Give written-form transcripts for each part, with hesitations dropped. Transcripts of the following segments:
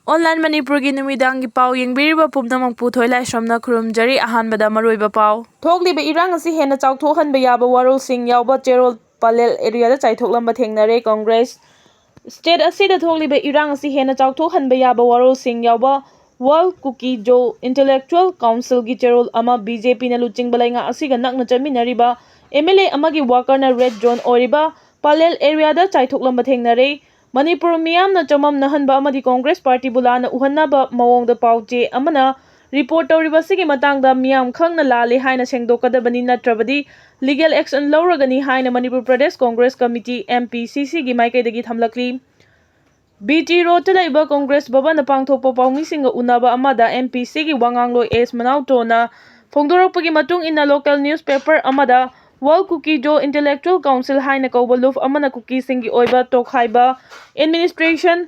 Online Manipuri numidangi pau yengbiriba pumnamang puthoi laisramna khurumjari ahanbada maroiba pau. Thokliba irang asi hena chawthohanba yaba warolsing yawba Cherol Palel area da chaithoklamba thengnare Congress. State asida thokliba irang asi hena chawthohanba yaba warolsing yawba World Kukigi Intellectual Council gi Cherol ama BJP na luching balainga asiga nakna chaminariba MLA Amagi worker na red zone oriba Palel area da chaithoklamba thengnare. Manipur miyam na chamam nahanba amadi Congress Party bulana uhanaba mawong da pauche amana report tawriba sigi matangda miyam khangna lale haina sengdokadabani natrabadi legal action lawragani haina Manipur Pradesh Congress Committee MPCC gi maikaidagi thamlakli. BT Road laiba Congress baba na pangthokpa pawmisinga unaba amada MPC gi wanganglo S Manauto na phongdorakpagi matung ina local newspaper amada World Kukigi Intellectual Council haina kauba luf amana kuki singi oiba tokhaiba administration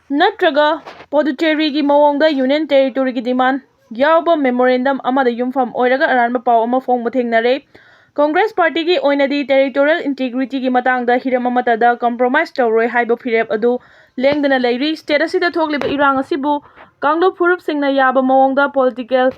natraga Puducherry gi mawongda union territory gi demand yawba memorandum amada yumfam oiraga aranba pau ama phongba thengnare. Congress Party gi oinadi territorial integrity gi matangda hiram amatada compromise tawroi haiba phirep adu lengdana leiri. State asida thokliba irang asibu kanglo phurup singna yaba mawongda political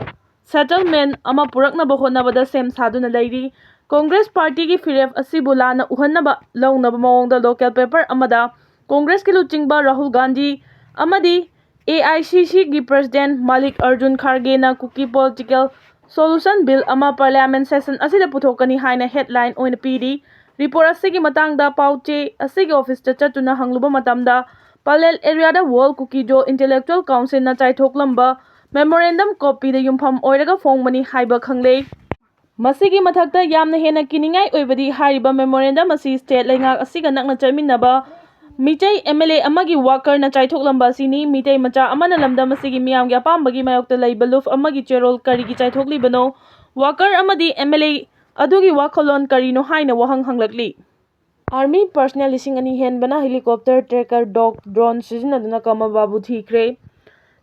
settlement ama puraknaba hotnabada sem saduna leiri. Congress Party ki firef asibu lana uhannaba lawnaba mawongda local paper amada Congress ki luchingba Rahul Gandhi amadi AICC gi President Malik Arjun Kharge na Kuki political solution bill ama parliament session asida puthokani haina headline oina pidi. Report asigi matangda pauche asigi office ta chatuna hangluba matamda Palel area da World Kukigi Intellectual Council na chaithoklamba memorandum copy da yumpham oiraga phongmani haiba khangle. Masigi mathakta yamna hena kiningai oibadi hariba memorandum asi state lengak asiga nakna chaminaba Meitei MLA Amagi worker na chaithoklamba sini Meitei Mla amana lamda masigi miyamgi apambagi mayokta leiba luf amagi Cherol karigi chaithoklibano worker amadi MLA adugi wakholon karino haina wahang hanglakli. Army personnel lising ani henbana helicopter tracker dog drone sizinaduna kama babu thikre.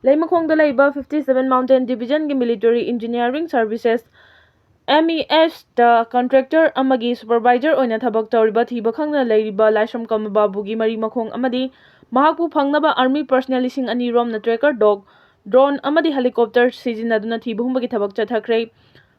Leimakhongda leiba 57 Mountain Division gi military engineering services MES da contractor amagi supervisor oina thabak tawriba thiba khangna leiriba laisram kama babu gi mari makhong amadi mahakpu phangnaba army personnel lising ani rom na tracker dog drone amadi helicopter sizinaduna thiba humbagi thabak chathakre.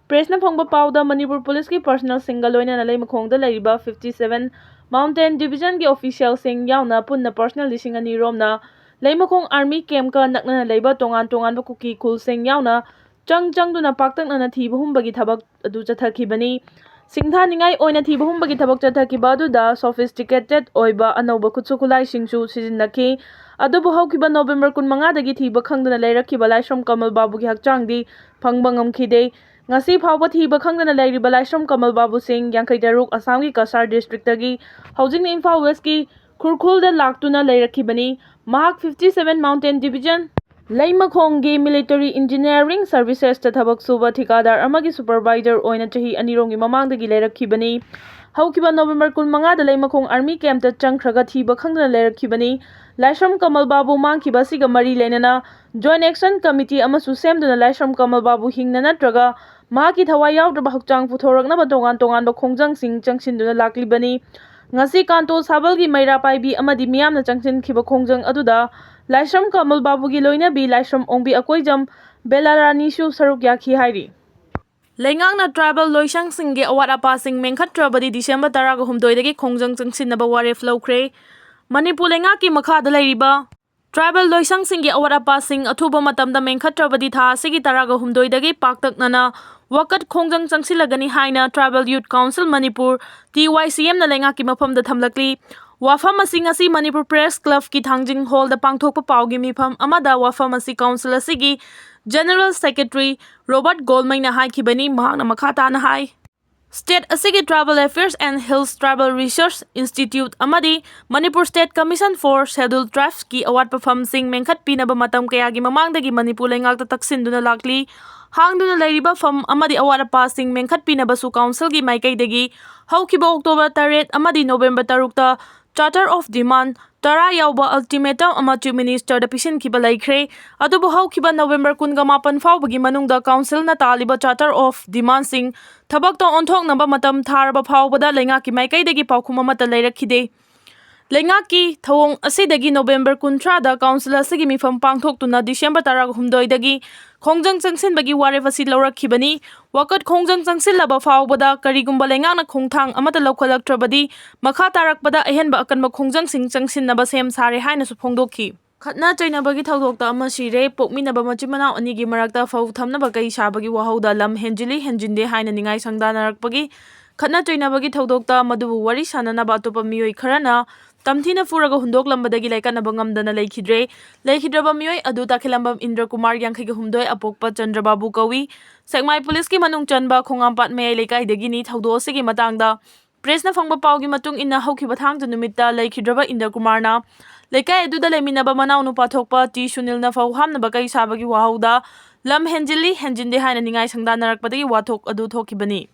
Press na phangba pauda Manipur police ki personnel single oina na leimakhongda leiriba 57 Mountain Division gi official sing yauna punna personnel lising ani rom na leimakhong army camp ka nakna leiba tongan ba kuki khul sing yauna changduna paktakna na thiba humbagi thabak adu chathakibani. Singtha ningai oina thiba humbagi thabak chathakiba adu da sophisticated oiba anoba khutsu khulai singsu sijinnaki adubu haukiba November 15 dagi thiba khangdana leirakhiba laisram Kamal Babu gi hakchangdi phangba ngamkhide. Ngasi phawba thiba khangdana leiriba laisram Kamal Babu Singh 53 Assam gi Kasar district tagi housing Imphal West ki Khurkhul da laktuna leirakhibani. Mahak 57 Mountain Division Leimakhonggi military engineering services ta thabak suba thikadar amagi supervisor oina chahi anirongi mamangdagi leirakhibani. Haukiba November 15 da Leimakhong army camp ta changkhraga thiba khangdana leirakhibani. Laisram Kamal Babu mangkhiba siga mari leinana joint action committee amasu semduna Laisram Kamal Babu hingna natraga mahaki thawai yawdraba hakchang puthoraknaba tongan ba khongjang sing changsinduna laklibani. Ngasi kanto sabalgi maira paibi amadi miyamna changsinkhiba khongjang aduda Laisram Kamal Babu gi loinabi Laisram Ongbi Akoijam Belarani shu saruk yakhi hairi. Lengangna tribal loisang singge awat apa sing mengkhatrabadi December 18 dagi khongjang changsinnaba waref lawkre. Manipur lengaki makhada leiriba tribal loisang singge awat apa sing athuba matamda mengkhatrabadi tha sigi 18 dagi paktaknana wakat khongjang changsilagani haina Tribal Youth Council Manipur TYCM na lengaki mafamda thamlakli. Wafam asi ngasi Manipur Press Club ki Thangjing Hall da pangthokpa paugi mifam amada wafam asi council asigi General Secretary Robert Goldmai na haikibani mahakna makhata na hai. State asigi Tribal Affairs and Hills Tribal Research Institute amadi Manipur State Commission for Scheduled Tribes ki awat pafam sing mengkhat pinaba matam kayagi mamangdagi Manipur lengakta taksinduna lakli. Hangduna leiriba fam amadi awat apa sing mengkhat pinaba su council gi maikaidagi haukiba October 3 amadi November 3 ta Charter of Demand Tara yawba ultimatum ama Chief Minister da pisin kiba laikre adubu haukiba November 18 fawbagi manungda council na taliba Charter of Demand sing thabak to onthok namba matam tharba fawbada lengaki maikaidagi paukhuma mata leirakhide. Leingaki thawong asidagi November 13 council asigi mifam pangthoktuna December 13 dagi khongjang changsinbagi warep asi lawrakhibani wakat khongjang changsinlaba fawbada karigumba leingakna khongthang amata lawkhalaktrabadi makha tarakpada ahenba akanba khongjang sing changsinnaba sem sare haina su phongdokhi khatna chainabagi thawdokta ama sire pokminaba machimana anigi marakta faw thamnaba kai sabagi wahauda lam henjinde haina ningai sangdanarakpagi khatna chainabagi thawdokta madubu wari sananaba atopa mioi kharana tamthina furaga hundok lambadagi laikanaba ngamdana leikhidraba mioi adu takhilambam Indra Kumar Yangkhai humdoi apokpa Chandrababu kawi Sekmai Police ki manung chanba khongampat Meoi leikaidagi ni thawdo asigi matangda Pressna fangba pawgi matung inna hokhiba thangja numitta leikhidraba Indra Kumarna leikai aduda leiminaba manaw nu pathokpa T Sunilna faw hamnaba kai sabagi wahauda lam henjinde haina ningai sangdanarakpadagi wathok adu thokhibani